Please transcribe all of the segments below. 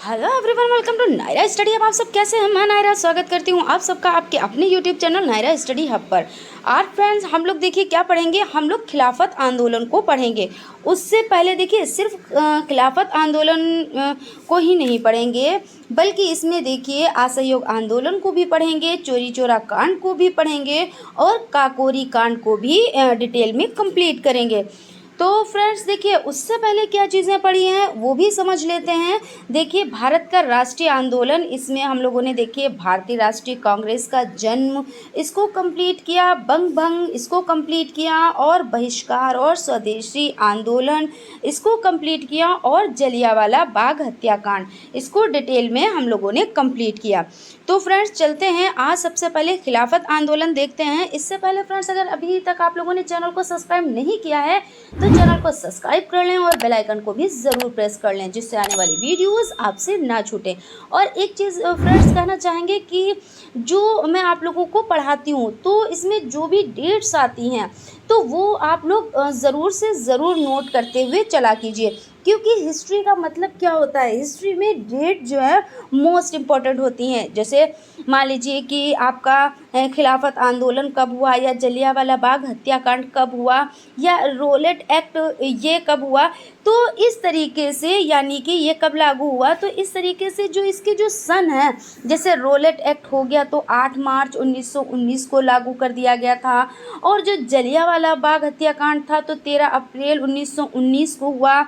Hello everyone, welcome to Naira study hub. आप सब कैसे हैं? मैं नायरा स्वागत करती हूं आप सबका आपके अपने YouTube channel Naira study hub पर। आज फ्रेंड्स हम लोग देखिए क्या पढ़ेंगे, हम लोग खिलाफत आंदोलन को पढ़ेंगे। उससे पहले देखिए सिर्फ खिलाफत आंदोलन को ही नहीं पढ़ेंगे, बल्कि इसमें देखिए असहयोग आंदोलन को भी पढ़ेंगे, चोरी चोरा कांड को भी पढ़ेंगे और काकोरी कांड को भी डिटेल में कंप्लीट करेंगे। तो फ्रेंड्स देखिए उससे पहले क्या चीज़ें पढ़ी हैं वो भी समझ लेते हैं। देखिए भारत का राष्ट्रीय आंदोलन, इसमें हम लोगों ने देखिए भारतीय राष्ट्रीय कांग्रेस का जन्म इसको कंप्लीट किया, बंग भंग इसको कंप्लीट किया, और बहिष्कार और स्वदेशी आंदोलन इसको कंप्लीट किया, और जलियांवाला बाग हत्याकांड इसको डिटेल में हम लोगों ने कंप्लीट किया। तो फ्रेंड्स चलते हैं, आज सबसे पहले खिलाफत आंदोलन देखते हैं। इससे पहले फ्रेंड्स अगर अभी तक आप लोगों ने चैनल को सब्सक्राइब नहीं किया है तो चैनल को सब्सक्राइब कर लें और बेल आइकन को भी ज़रूर प्रेस कर लें, जिससे आने वाली वीडियोस आपसे ना छूटे। और एक चीज़ फ्रेंड्स कहना चाहेंगे कि जो मैं आप लोगों को पढ़ाती हूँ तो इसमें जो भी डेट्स आती हैं तो वो आप लोग ज़रूर से ज़रूर नोट करते हुए चला कीजिए, क्योंकि हिस्ट्री का मतलब क्या होता है, हिस्ट्री में डेट जो है मोस्ट इम्पॉर्टेंट होती हैं। जैसे मान लीजिए कि आपका खिलाफत आंदोलन कब हुआ, या जलियांवाला बाग हत्याकांड कब हुआ, या रोलेट एक्ट ये कब हुआ, तो इस तरीके से यानी कि ये कब लागू हुआ, तो इस तरीके से जो इसके जो सन है, जैसे रोलेट एक्ट हो गया तो 8 मार्च 1919 को लागू कर दिया गया था, और जो जलियांवाला बाग हत्याकांड था तो 13 अप्रैल 1919 को हुआ।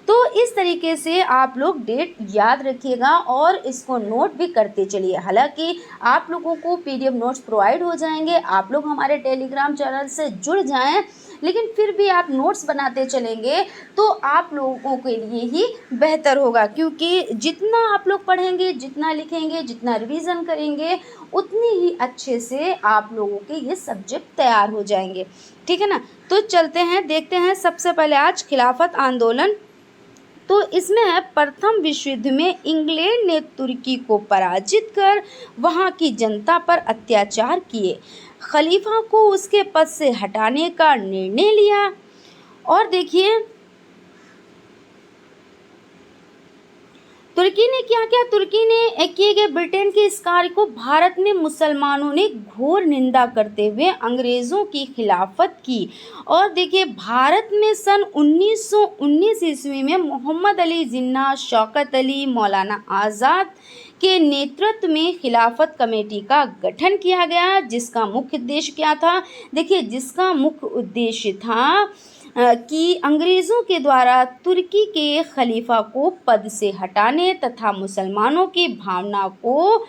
तो इस तरीके से आप लोग डेट याद रखिएगा और इसको नोट भी करते चलिए। हालांकि आप लोगों को पीडीएफ नोट्स प्रोवाइड हो जाएंगे, आप लोग हमारे टेलीग्राम चैनल से जुड़ जाएं, लेकिन फिर भी आप नोट्स बनाते चलेंगे तो आप लोगों के लिए ही बेहतर होगा, क्योंकि जितना आप लोग पढ़ेंगे, जितना लिखेंगे, जितना रिवीजन करेंगे, उतनी ही अच्छे से आप लोगों के ये सब्जेक्ट तैयार हो जाएंगे। ठीक है ना? तो चलते हैं, देखते हैं सबसे पहले आज खिलाफत आंदोलन। तो इसमें है, प्रथम विश्व युद्ध में इंग्लैंड ने तुर्की को पराजित कर वहां की जनता पर अत्याचार किए, खलीफा को उसके पद से हटाने का निर्णय लिया। और देखिए तुर्की ने क्या किया, तुर्की ने किए गए ब्रिटेन के इस कार्य को भारत में मुसलमानों ने घोर निंदा करते हुए अंग्रेज़ों की खिलाफत की। और देखिए भारत में सन 1919 ईस्वी में मोहम्मद अली जिन्ना, शौकत अली, मौलाना आज़ाद के नेतृत्व में खिलाफत कमेटी का गठन किया गया, जिसका मुख्य उद्देश्य क्या था? देखिए जिसका मुख्य उद्देश्य था कि अंग्रेज़ों के द्वारा तुर्की के खलीफा को पद से हटाने तथा मुसलमानों की भावना को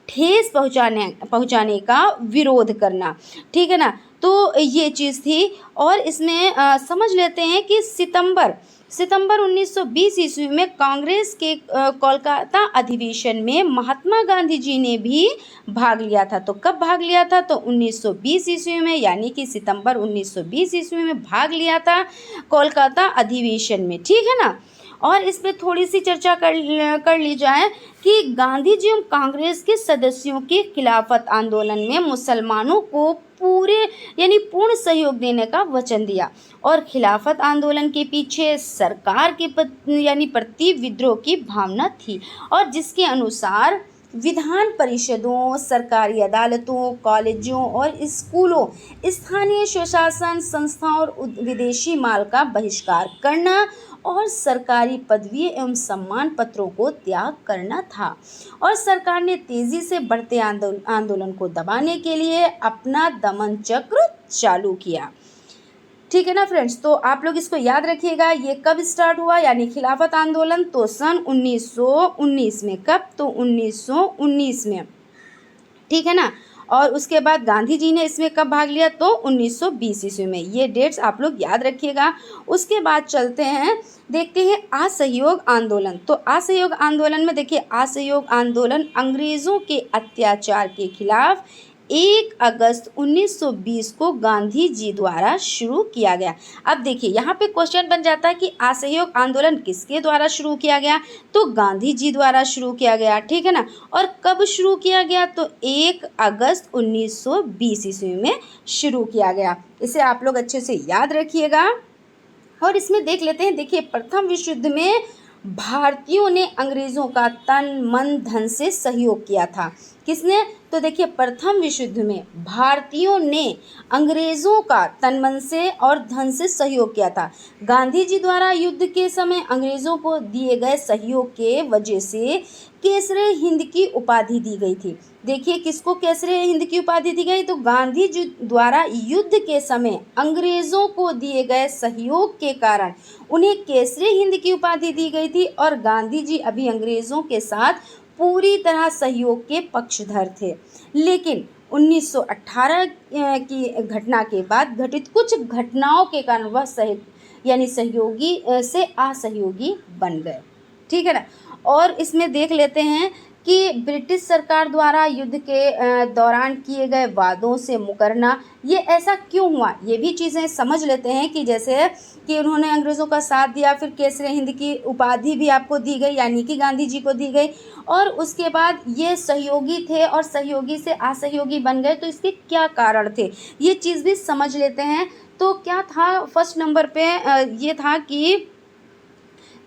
ठेस पहुंचाने का विरोध करना। ठीक है ना? तो ये चीज़ थी। और इसमें समझ लेते हैं कि सितंबर 1920 ईस्वी में कांग्रेस के कोलकाता अधिवेशन में महात्मा गांधी जी ने भी भाग लिया था। तो कब भाग लिया था? तो 1920 ईस्वी में, यानी कि सितंबर 1920 ईस्वी में भाग लिया था कोलकाता अधिवेशन में। ठीक है ना? और इस पे थोड़ी सी चर्चा कर ली जाए कि गांधी जी और कांग्रेस के सदस्यों के खिलाफत आंदोलन में मुसलमानों को पूर्ण सहयोग देने का वचन दिया, और खिलाफत आंदोलन के पीछे सरकार के प्रति विद्रोह की भावना थी, और जिसके अनुसार विधान परिषदों, सरकारी अदालतों, कॉलेजों और स्कूलों, स्थानीय स्वशासन संस्थाओं और विदेशी माल का बहिष्कार करना, और सरकारी पदवी एवं सम्मान पत्रों को त्याग करना था। और सरकार ने तेजी से बढ़ते आंदोलन को दबाने के लिए अपना दमन चक्र चालू किया। ठीक है ना फ्रेंड्स? तो आप लोग इसको याद रखिएगा। ये कब स्टार्ट हुआ, यानी खिलाफत आंदोलन? तो सन 1919 में। कब? तो 1919 में। ठीक है ना? और उसके बाद गांधी जी ने इसमें कब भाग लिया? तो 1920 ईस्वी में। ये डेट्स आप लोग याद रखिएगा। उसके बाद चलते हैं, देखते हैं असहयोग आंदोलन। तो असहयोग आंदोलन में देखिए, असहयोग आंदोलन अंग्रेज़ों के अत्याचार के खिलाफ 1 अगस्त 1920 को गांधी जी द्वारा शुरू किया गया। अब देखिए यहाँ पे क्वेश्चन बन जाता है कि असहयोग आंदोलन किसके द्वारा शुरू किया गया? तो गांधी जी द्वारा शुरू किया गया। ठीक है ना? और कब शुरू किया गया? तो 1 अगस्त 1920 ईस्वी में शुरू किया गया। इसे आप लोग अच्छे से याद रखिएगा। और इसमें देख लेते हैं, देखिए प्रथम विश्व युद्ध में भारतीयों ने अंग्रेज़ों का तन मन धन से सहयोग किया था। किसने? तो देखिए, प्रथम विश्व युद्ध में भारतीयों ने अंग्रेज़ों का तन मन से और धन से सहयोग किया था। गांधी जी द्वारा युद्ध के समय अंग्रेज़ों को दिए गए सहयोग के वजह से केसरे हिंद की उपाधि दी गई थी। देखिए, किसको केसरे हिंद की उपाधि दी गई? तो गांधी जी द्वारा युद्ध के समय अंग्रेज़ों को दिए गए सहयोग के कारण उन्हें केसरे हिंद की उपाधि दी गई थी और गांधी जी अभी अंग्रेज़ों के साथ पूरी तरह सहयोग के पक्षधर थे। लेकिन 1918 की घटना के बाद घटित कुछ घटनाओं के कारण वह सहयोगी से असहयोगी बन गए। ठीक है ना। और इसमें देख लेते हैं कि ब्रिटिश सरकार द्वारा युद्ध के दौरान किए गए वादों से मुकरना, ये ऐसा क्यों हुआ, ये भी चीज़ें समझ लेते हैं। कि जैसे कि उन्होंने अंग्रेज़ों का साथ दिया, फिर केसरे हिंद की उपाधि भी आपको दी गई, यानी कि गांधी जी को दी गई, और उसके बाद ये सहयोगी थे और सहयोगी से असहयोगी बन गए। तो इसके क्या कारण थे, ये चीज़ भी समझ लेते हैं। तो क्या था, फर्स्ट नंबर पे ये था कि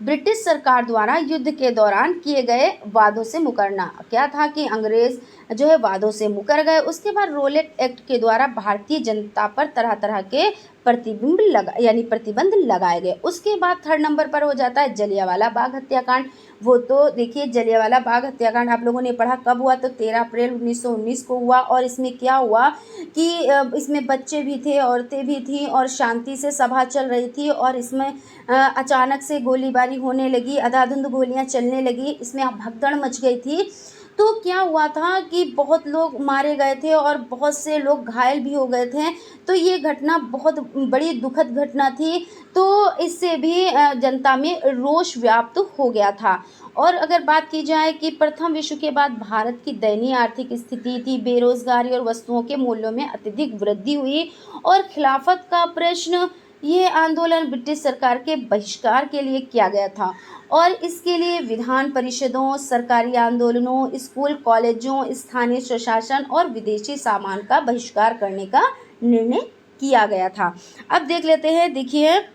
ब्रिटिश सरकार द्वारा युद्ध के दौरान किए गए वादों से मुकरना। क्या था कि अंग्रेज़ जो है वादों से मुकर गए। उसके बाद रोलेट एक्ट के द्वारा भारतीय जनता पर तरह तरह के प्रतिबंध लगाए गए। उसके बाद थर्ड नंबर पर हो जाता है जलियांवाला बाग हत्याकांड। वो तो देखिए, जलियांवाला बाग हत्याकांड आप लोगों ने पढ़ा, कब हुआ? तो 13 अप्रैल 1919 को हुआ। और इसमें क्या हुआ कि इसमें बच्चे भी थे, औरतें भी थीं और शांति से सभा चल रही थी और इसमें अचानक से गोलीबारी होने लगी, अंधाधुंध गोलियां चलने लगी, इसमें भगदड़ मच गई थी। तो क्या हुआ था कि बहुत लोग मारे गए थे और बहुत से लोग घायल भी हो गए थे। तो ये घटना बहुत बड़ी दुखद घटना थी। तो इससे भी जनता में रोष व्याप्त हो गया था। और अगर बात की जाए कि प्रथम विश्व के बाद भारत की दयनीय आर्थिक स्थिति थी, बेरोजगारी और वस्तुओं के मूल्यों में अत्यधिक वृद्धि हुई और खिलाफत का प्रश्न, ये आंदोलन ब्रिटिश सरकार के बहिष्कार के लिए किया गया था। और इसके लिए विधान परिषदों, सरकारी आंदोलनों, स्कूल कॉलेजों, स्थानीय प्रशासन और विदेशी सामान का बहिष्कार करने का निर्णय किया गया था। अब देख लेते हैं। देखिए,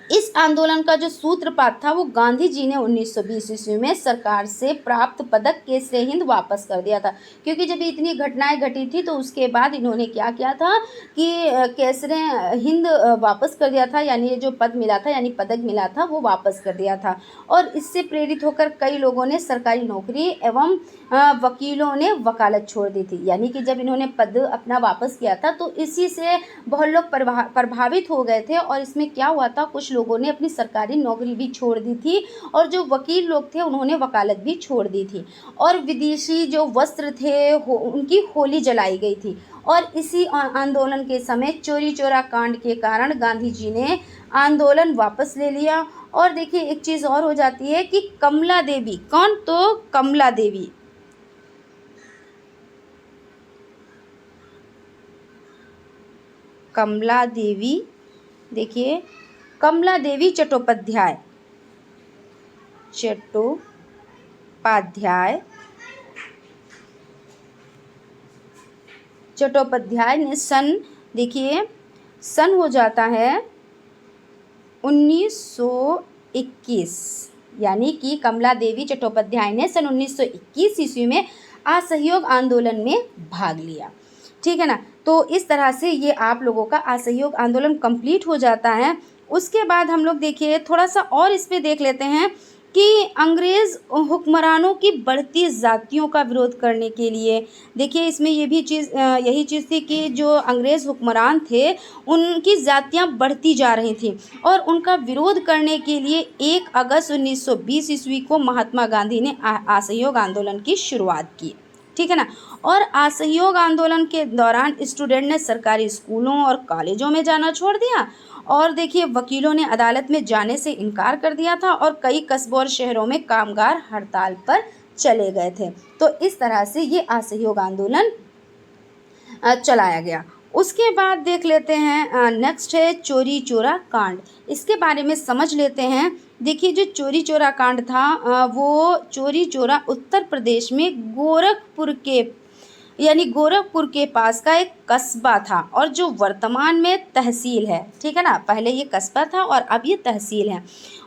इस आंदोलन का जो सूत्रपात था वो गांधी जी ने 1920 ईस्वी में सरकार से प्राप्त पदक केसरे हिंद वापस कर दिया था। क्योंकि जब इतनी घटनाएं घटी थी तो उसके बाद इन्होंने क्या किया था कि केसरे हिंद वापस कर दिया था, यानी ये जो पद मिला था, यानी पदक मिला था, वो वापस कर दिया था। और इससे प्रेरित होकर कई लोगों ने सरकारी नौकरी एवं वकीलों ने वकालत छोड़ दी थी। यानी कि जब इन्होंने पद अपना वापस किया था तो इसी से बहुत लोग प्रभावित हो गए थे। और इसमें क्या हुआ था, कुछ लोगों ने अपनी सरकारी नौकरी भी छोड़ दी थी और जो वकील लोग थे उन्होंने वकालत भी छोड़ दी थी। और विदेशी जो वस्त्र थे उनकी होली जलाई गई थी। और इसी आंदोलन के समय चोरी चोरा कांड के कारण गांधी जी ने आंदोलन वापस ले लिया। और देखिए, एक चीज़ और हो जाती है कि कमला देवी, कौन? तो कमला देवी, कमला देवी, देखिए, कमला देवी चट्टोपाध्याय ने देखिए सन हो जाता है 1921, यानी कि कमला देवी चट्टोपाध्याय ने सन 1921 ईस्वी में असहयोग आंदोलन में भाग लिया। ठीक है ना। तो इस तरह से ये आप लोगों का असहयोग आंदोलन कंप्लीट हो जाता है। उसके बाद हम लोग देखिए थोड़ा सा और इस पे देख लेते हैं कि अंग्रेज़ हुक्मरानों की बढ़ती जातियों का विरोध करने के लिए, देखिए इसमें यही चीज़ थी कि जो अंग्रेज़ हुक्मरान थे उनकी जातियां बढ़ती जा रही थी और उनका विरोध करने के लिए 1 अगस्त 1920 ईस्वी को महात्मा गांधी ने असहयोग आंदोलन की शुरुआत की। ठीक है ना। और असहयोग आंदोलन के दौरान स्टूडेंट ने सरकारी स्कूलों और कॉलेजों में जाना छोड़ दिया और देखिए वकीलों ने अदालत में जाने से इनकार कर दिया था और कई कस्बों और शहरों में कामगार हड़ताल पर चले गए थे। तो इस तरह से ये असहयोग आंदोलन चलाया गया। उसके बाद देख लेते हैं नेक्स्ट है चोरी चोरा कांड। इसके बारे में समझ लेते हैं। देखिए जो चोरी चोरा कांड था वो चोरी चोरा उत्तर प्रदेश में गोरखपुर के यानी गोरखपुर के पास का एक कस्बा था और जो वर्तमान में तहसील है, ठीक है ना। पहले ये कस्बा था और अब ये तहसील है।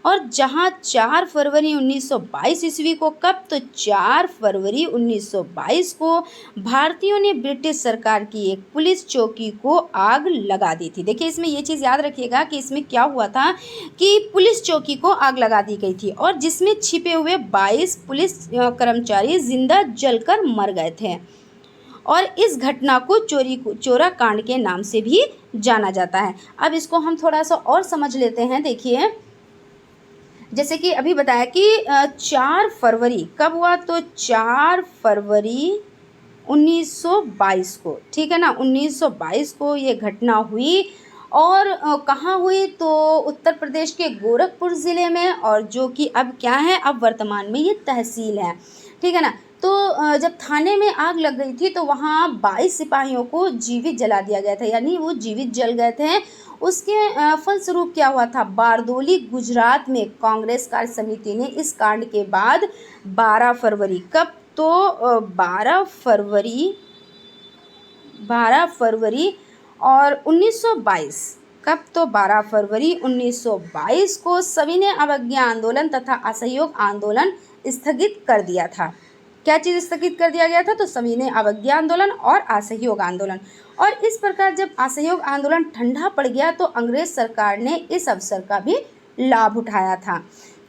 और जहाँ 4 फरवरी 1922 ईस्वी को, कब, तो 4 फरवरी 1922 को भारतीयों ने ब्रिटिश सरकार की एक पुलिस चौकी को आग लगा दी थी। देखिए इसमें ये चीज़ याद रखिएगा कि इसमें क्या हुआ था कि पुलिस चौकी को आग लगा दी गई थी और जिसमें छिपे हुए 22 पुलिस कर्मचारी जिंदा जलकर मर गए थे। और इस घटना को चोरा कांड के नाम से भी जाना जाता है। अब इसको हम थोड़ा सा और समझ लेते हैं। देखिए जैसे कि अभी बताया कि 4 फरवरी कब हुआ, तो 4 फरवरी 1922 को, ठीक है ना, 1922 को ये घटना हुई। और कहाँ हुई, तो उत्तर प्रदेश के गोरखपुर ज़िले में, और जो कि अब क्या है, अब वर्तमान में ये तहसील है, ठीक है ना। तो जब थाने में आग लग गई थी तो वहाँ 22 सिपाहियों को जीवित जला दिया गया था, यानी वो जीवित जल गए थे। उसके फलस्वरूप क्या हुआ था, बारदोली गुजरात में कांग्रेस कार्य समिति ने इस कांड के बाद 12 फरवरी, कब, तो 12 फरवरी और 1922, कब, तो 12 फरवरी 1922 को सविनय अवज्ञा आंदोलन तथा असहयोग आंदोलन स्थगित कर दिया था। क्या चीज़ स्थगित कर दिया गया था, तो सविनय अवज्ञा आंदोलन और असहयोग आंदोलन। और इस प्रकार जब असहयोग आंदोलन ठंडा पड़ गया तो अंग्रेज सरकार ने इस अवसर का भी लाभ उठाया था।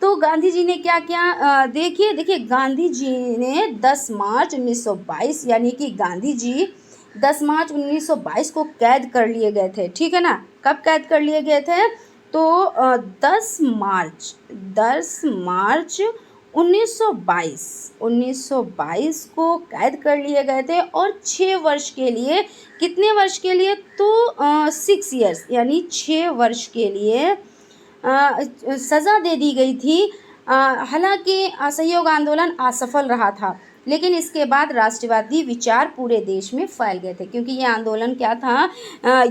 तो गांधी जी ने क्या किया, देखिए गांधी जी ने 10 मार्च 1922, यानी कि गांधी जी 10 मार्च 1922 को कैद कर लिए गए थे, ठीक है ना। कब कैद कर लिए गए थे, तो 10 मार्च 1922 को कैद कर लिए गए थे। और 6 वर्ष के लिए, कितने वर्ष के लिए, तो 6 ईयर्स, यानी 6 वर्ष के लिए सज़ा दे दी गई थी। हालांकि असहयोग आंदोलन असफल रहा था, लेकिन इसके बाद राष्ट्रवादी विचार पूरे देश में फैल गए थे, क्योंकि ये आंदोलन क्या था,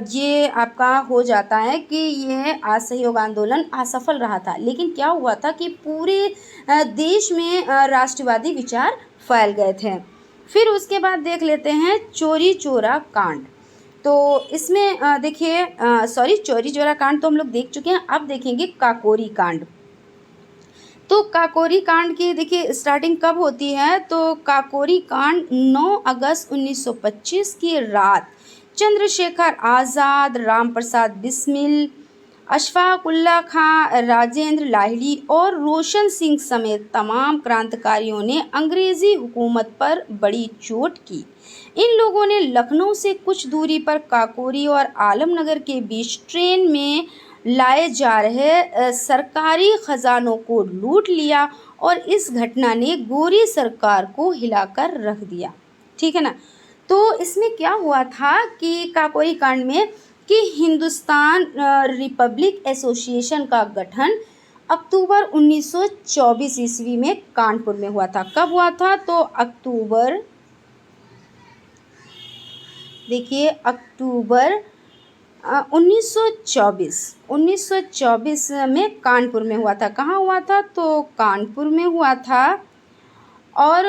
ये आपका हो जाता है कि ये असहयोग आंदोलन असफल रहा था, लेकिन क्या हुआ था कि पूरे देश में राष्ट्रवादी विचार फैल गए थे। फिर उसके बाद देख लेते हैं चोरी चोरा कांड। तो इसमें देखिए चोरी चोरा कांड तो हम लोग देख चुके हैं, अब देखेंगे काकोरी कांड। तो काकोरी कांड की देखिए स्टार्टिंग कब होती है, तो काकोरी कांड 9 अगस्त 1925 की रात चंद्रशेखर आज़ाद, राम प्रसाद बिस्मिल, अशफाक उल्ला खां, राजेंद्र लाहिड़ी और रोशन सिंह समेत तमाम क्रांतिकारियों ने अंग्रेज़ी हुकूमत पर बड़ी चोट की। इन लोगों ने लखनऊ से कुछ दूरी पर काकोरी और आलमनगर के बीच ट्रेन में लाए जा रहे सरकारी खजानों को लूट लिया और इस घटना ने गोरी सरकार को हिलाकर रख दिया, ठीक है ना। तो इसमें क्या हुआ था कि काकोरी कांड में कि हिंदुस्तान रिपब्लिक एसोसिएशन का गठन अक्टूबर 1924 ईस्वी में कानपुर में हुआ था। कब हुआ था, तो अक्टूबर 1924 में कानपुर में हुआ था। कहाँ हुआ था, तो कानपुर में हुआ था। और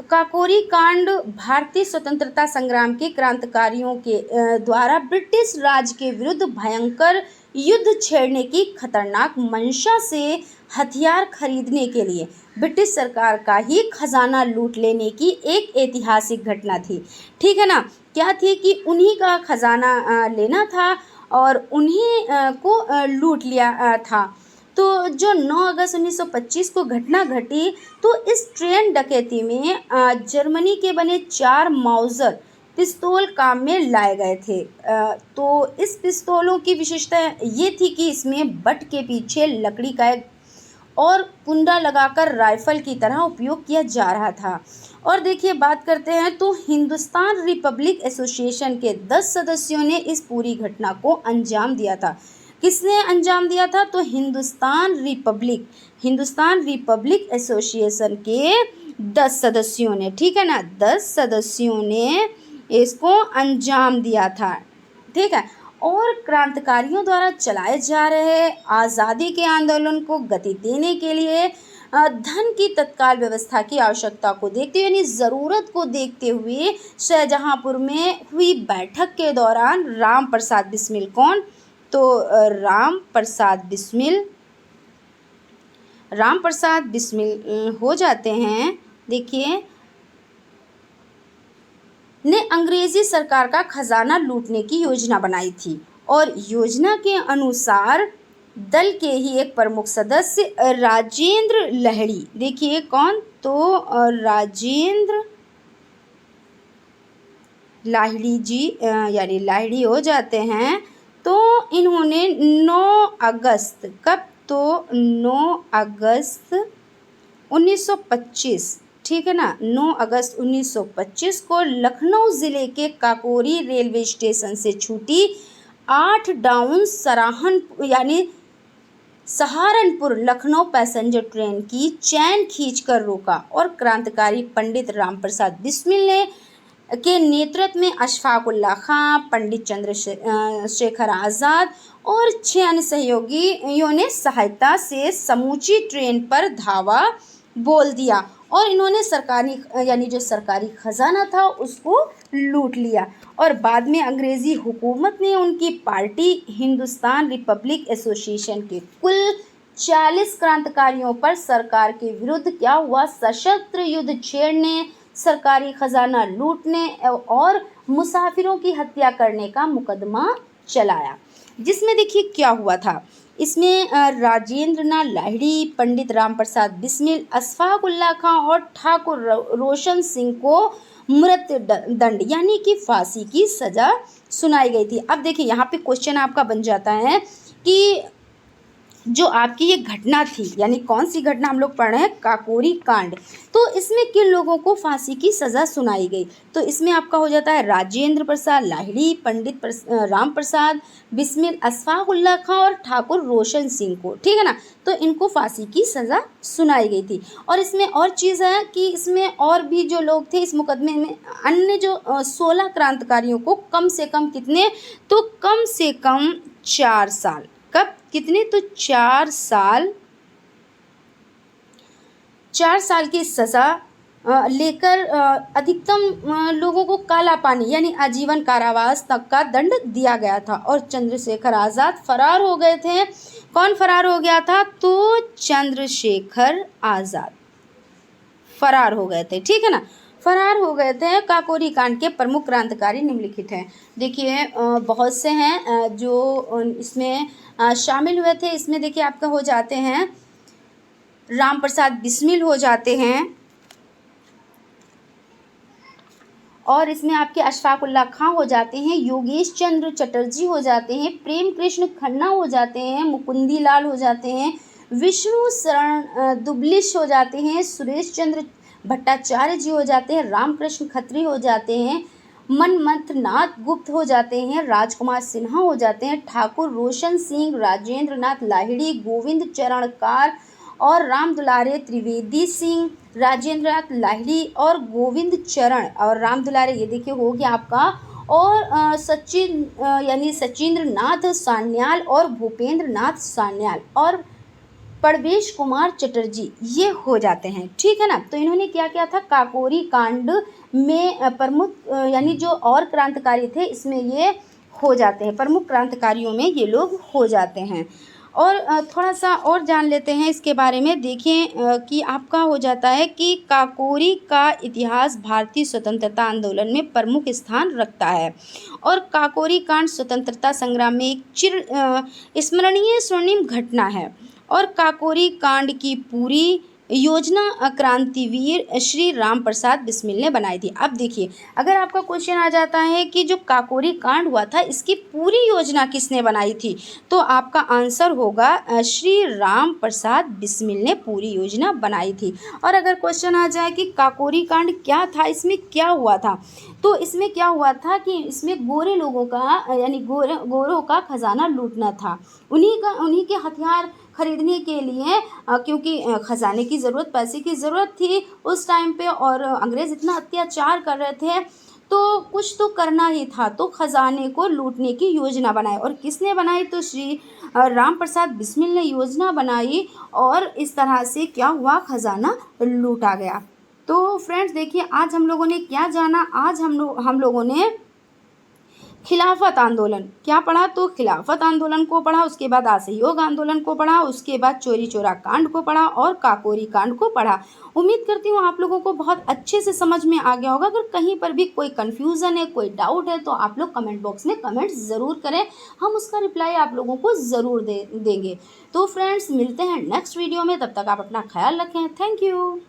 काकोरी कांड भारतीय स्वतंत्रता संग्राम के क्रांतिकारियों के द्वारा ब्रिटिश राज के विरुद्ध भयंकर युद्ध छेड़ने की खतरनाक मंशा से हथियार खरीदने के लिए ब्रिटिश सरकार का ही खजाना लूट लेने की एक ऐतिहासिक घटना थी, ठीक है ना। क्या थी कि उन्हीं का खजाना लेना था और उन्हीं को लूट लिया था। तो जो 9 अगस्त 1925 को घटना घटी, तो इस ट्रेन डकैती में जर्मनी के बने 4 माउजर पिस्तौल काम में लाए गए थे। तो इस पिस्तौलों की विशेषता ये थी कि इसमें बट के पीछे लकड़ी का एक और कुंडा लगाकर राइफल की तरह उपयोग किया जा रहा था। और देखिए बात करते हैं तो हिंदुस्तान रिपब्लिक एसोसिएशन के 10 सदस्यों ने इस पूरी घटना को अंजाम दिया था। किसने अंजाम दिया था, तो हिंदुस्तान रिपब्लिक एसोसिएशन के 10 सदस्यों ने, ठीक है ना, 10 सदस्यों ने इसको अंजाम दिया था, ठीक है। और क्रांतिकारियों द्वारा चलाए जा रहे आज़ादी के आंदोलन को गति देने के लिए धन की तत्काल व्यवस्था की आवश्यकता को देखते हुए यानी ज़रूरत को देखते हुए शाहजहाँपुर में हुई बैठक के दौरान राम प्रसाद बिस्मिल कौन, तो राम प्रसाद बिस्मिल हो जाते हैं, देखिए, ने अंग्रेजी सरकार का खजाना लूटने की योजना बनाई थी और योजना के अनुसार दल के ही एक प्रमुख सदस्य राजेंद्र लाहिड़ी, देखिए कौन, तो राजेंद्र लाहिड़ी जी यानी लाहिड़ी हो जाते हैं। तो इन्होंने 9 अगस्त, कब, तो 9 अगस्त 1925, ठीक है ना, 9 अगस्त 1925 को लखनऊ ज़िले के काकोरी रेलवे स्टेशन से छूटी 8 down Saharanpur Lucknow passenger train की चैन खींचकर रोका और क्रांतिकारी पंडित राम प्रसाद बिस्मिल ने के नेतृत्व में अशफाक उल्लाह खां, पंडित चंद्रशेखर आज़ाद और 6 अन्य सहयोगियों ने सहायता से समूची ट्रेन पर धावा बोल दिया और इन्होंने सरकारी खजाना था उसको लूट लिया। और बाद में अंग्रेज़ी हुकूमत ने उनकी पार्टी हिंदुस्तान रिपब्लिक एसोसिएशन के कुल 40 क्रांतिकारियों पर सरकार के विरुद्ध क्या हुआ, सशस्त्र युद्ध छेड़ने, सरकारी खजाना लूटने और मुसाफिरों की हत्या करने का मुकदमा चलाया। जिसमें देखिए क्या हुआ था, इसमें राजेंद्र नाथ लाहिड़ी, पंडित राम प्रसाद बिस्मिल, अशफाक उल्लाह खां और ठाकुर रोशन सिंह को मृत्यु दंड यानी कि फांसी की सज़ा सुनाई गई थी। अब देखिए यहाँ पे क्वेश्चन आपका बन जाता है कि जो आपकी ये घटना थी, यानी कौन सी घटना हम लोग पढ़ रहे हैं, काकोरी कांड, तो इसमें किन लोगों को फांसी की सज़ा सुनाई गई, तो इसमें आपका हो जाता है राजेंद्र प्रसाद लाहिड़ी, पंडित राम प्रसाद बिस्मिल, अशफाक उल्लाह खां और ठाकुर रोशन सिंह को, ठीक है ना, तो इनको फांसी की सज़ा सुनाई गई थी। और इसमें और चीज़ है कि इसमें और भी जो लोग थे इस मुकदमे में, अन्य जो 16 क्रांतिकारियों को कम से कम कितने, तो कम से कम 4 साल, कब, कितने, तो 4 साल की सज़ा लेकर अधिकतम लोगों को काला पानी यानी आजीवन कारावास तक का दंड दिया गया था। और चंद्रशेखर आज़ाद फरार हो गए थे। कौन फरार हो गया था, तो चंद्रशेखर आज़ाद फरार हो गए थे, ठीक है ना, फरार हो गए थे। काकोरी कांड के प्रमुख क्रांतिकारी निम्नलिखित हैं, देखिए बहुत से हैं जो इसमें शामिल हुए थे। इसमें देखिए आपका हो जाते हैं राम प्रसाद बिस्मिल हो जाते हैं, और इसमें आपके अशफाक उल्लाह खां हो जाते हैं, योगेश चंद्र चटर्जी हो जाते हैं, प्रेम कृष्ण खन्ना हो जाते हैं, मुकुंदी लाल हो जाते हैं, विष्णु शरण दुबलिश हो जाते हैं, सुरेश चंद्र भट्टाचार्य जी हो जाते हैं, रामकृष्ण खत्री हो जाते हैं, मनमथ नाथ गुप्त हो जाते हैं, राजकुमार सिन्हा हो जाते हैं, ठाकुर रोशन सिंह, राजेंद्र नाथ लाहिड़ी, गोविंद चरणकार और राम दुलारे त्रिवेदी सिंह, राजेंद्र नाथ लाहिड़ी और गोविंद चरण और राम दुलारे, ये देखिए हो गया आपका। और सचिंद्र नाथ सान्याल और भूपेंद्र नाथ सान्याल और प्रवेश कुमार चटर्जी, ये हो जाते हैं, ठीक है ना। तो इन्होंने क्या किया था, काकोरी कांड में प्रमुख यानी जो और क्रांतिकारी थे इसमें ये हो जाते हैं, प्रमुख क्रांतिकारियों में ये लोग हो जाते हैं। और थोड़ा सा और जान लेते हैं इसके बारे में। देखें कि आपका हो जाता है कि काकोरी का इतिहास भारतीय स्वतंत्रता आंदोलन में प्रमुख स्थान रखता है और काकोरी कांड स्वतंत्रता संग्राम में एक स्मरणीय स्वर्णिम घटना है। और काकोरी कांड की पूरी योजना क्रांतिवीर श्री राम प्रसाद बिस्मिल ने बनाई थी। अब देखिए अगर आपका क्वेश्चन आ जाता है कि जो काकोरी कांड हुआ था इसकी पूरी योजना किसने बनाई थी, तो आपका आंसर होगा श्री राम प्रसाद बिस्मिल ने पूरी योजना बनाई थी। और अगर क्वेश्चन आ जाए कि काकोरी कांड क्या था, इसमें क्या हुआ था, तो इसमें क्या हुआ था कि इसमें गोरे लोगों का यानी गोरों का खजाना लूटना था, उन्हीं के हथियार खरीदने के लिए, क्योंकि ख़जाने की ज़रूरत, पैसे की ज़रूरत थी उस टाइम पे और अंग्रेज़ इतना अत्याचार कर रहे थे, तो कुछ तो करना ही था, तो खजाने को लूटने की योजना बनाई। और किसने बनाई? तो श्री राम प्रसाद बिस्मिल ने योजना बनाई और इस तरह से क्या हुआ, खजाना लूटा गया। तो फ्रेंड्स देखिए, आज हम लोगों ने क्या जाना, आज हम लोगों ने खिलाफत आंदोलन क्या पढ़ा, तो खिलाफत आंदोलन को पढ़ा, उसके बाद असहयोग आंदोलन को पढ़ा, उसके बाद चोरी चोरा कांड को पढ़ा और काकोरी कांड को पढ़ा। उम्मीद करती हूँ आप लोगों को बहुत अच्छे से समझ में आ गया होगा। अगर कहीं पर भी कोई कन्फ्यूज़न है, कोई डाउट है, तो आप लोग कमेंट बॉक्स में कमेंट ज़रूर करें, हम उसका रिप्लाई आप लोगों को ज़रूर देंगे। तो फ्रेंड्स मिलते हैं नेक्स्ट वीडियो में, तब तक आप अपना ख्याल रखें। Thank you.